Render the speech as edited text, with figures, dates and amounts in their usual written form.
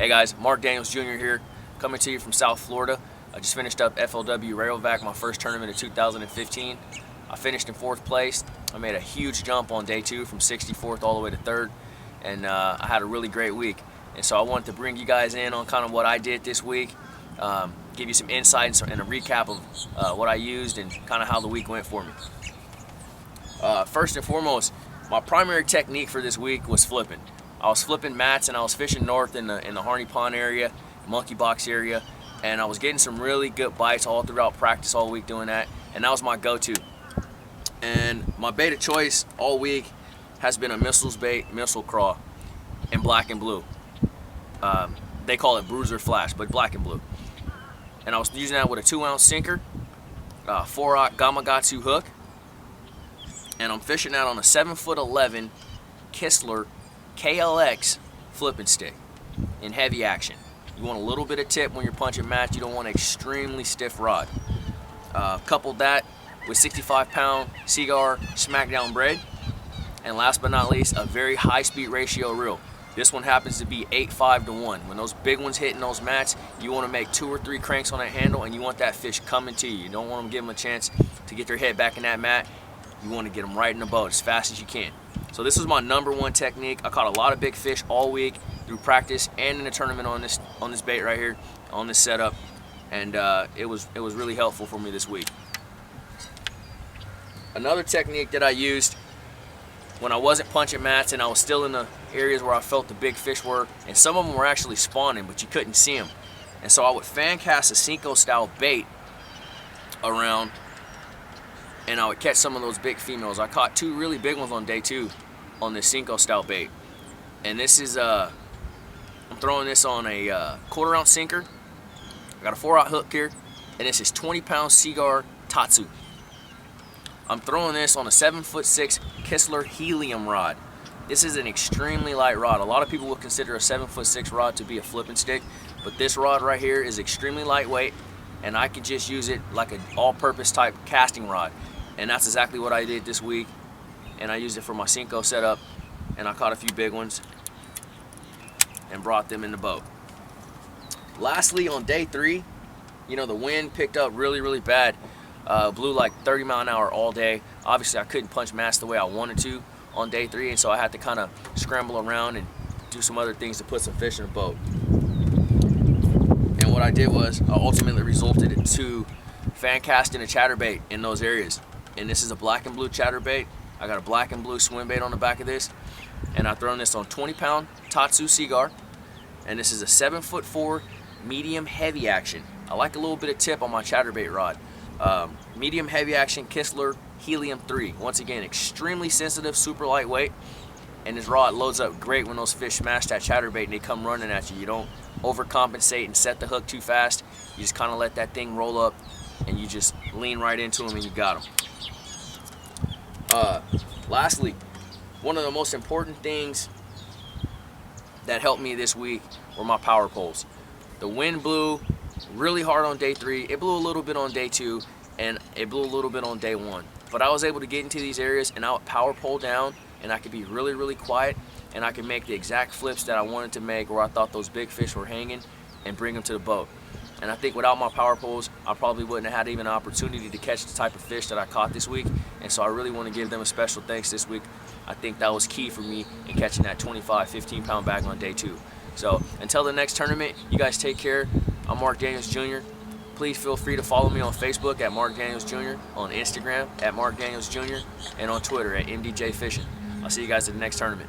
Hey guys, Mark Daniels Jr. here, coming to you from South Florida. I just finished up FLW Rayovac, my first tournament of 2015. I finished in 4th place. I made a huge jump on day 2 from 64th all the way to 3rd, and I had a really great week. And so I wanted to bring you guys in on kind of what I did this week, give you some insights and a recap of what I used and kind of how the week went for me. First and foremost, my primary technique for this week was flipping. I was flipping mats and I was fishing north in the Harney Pond area, Monkey Box area, and I was getting some really good bites all throughout practice all week doing that, and that was my go-to. And my bait of choice all week has been a missiles bait, missile craw, in black and blue. They call it bruiser flash, but black and blue. And I was using that with a 2-ounce sinker, 4-aught Gamakatsu hook, and I'm fishing that on a 7'11" Kistler KLX flipping stick in heavy action. You want a little bit of tip when you're punching mats. You don't want an extremely stiff rod. Coupled that with 65-pound Seagar Smackdown braid, and last but not least, a very high speed ratio reel. This one happens to be 8.5 to 1. When those big ones hitting those mats, you want to make 2 or 3 cranks on that handle, and you want that fish coming to you. You don't want them to give them a chance to get their head back in that mat. You want to get them right in the boat as fast as you can. So this was my #1 technique. I caught a lot of big fish all week through practice and in the tournament on this bait right here, on this setup, and it was really helpful for me this week. Another technique that I used when I wasn't punching mats and I was still in the areas where I felt the big fish were, and some of them were actually spawning, but you couldn't see them. And so I would fan cast a Cinco style bait around, and I would catch some of those big females. I caught 2 really big ones on day 2 on this Cinco style bait. And this is, I'm throwing this on a 1/4 ounce sinker. I got a 4-aught hook here, and this is 20-pound Seagar Tatsu. I'm throwing this on a 7'6" Kistler helium rod. This is an extremely light rod. A lot of people would consider a 7'6" rod to be a flipping stick, but this rod right here is extremely lightweight, and I can just use it like an all-purpose type casting rod. And that's exactly what I did this week, and I used it for my Cinco setup, and I caught a few big ones and brought them in the boat. Lastly, on day 3, you know, the wind picked up really bad. Blew like 30 mile an hour all day. Obviously I couldn't punch mats the way I wanted to on day 3, and so I had to kind of scramble around and do some other things to put some fish in the boat. And what I did was I ultimately resulted into fan casting a chatterbait in those areas. And this is a black and blue chatterbait. I got a black and blue swim bait on the back of this, and I've thrown this on 20-pound Tatsu Seagar, and this is a 7'4" medium heavy action. I like a little bit of tip on my chatterbait rod. Medium heavy action Kistler Helium 3. Once again, extremely sensitive, super lightweight, and this rod loads up great when those fish smash that chatterbait and they come running at you. You don't overcompensate and set the hook too fast. You just kind of let that thing roll up, and you just lean right into them and you got them. Lastly, one of the most important things that helped me this week were my power poles. The wind blew really hard on day 3. It blew a little bit on day 2, and it blew a little bit on day 1. But I was able to get into these areas, and I would power pole down, and I could be really quiet, and I could make the exact flips that I wanted to make where I thought those big fish were hanging, and bring them to the boat. And I think without my power poles, I probably wouldn't have had even an opportunity to catch the type of fish that I caught this week. And so I really want to give them a special thanks this week. I think that was key for me in catching that 25, 15-pound bag on day 2. So until the next tournament, you guys take care. I'm Mark Daniels Jr. Please feel free to follow me on Facebook at Mark Daniels Jr., on Instagram at Mark Daniels Jr., and on Twitter at MDJ Fishing. I'll see you guys at the next tournament.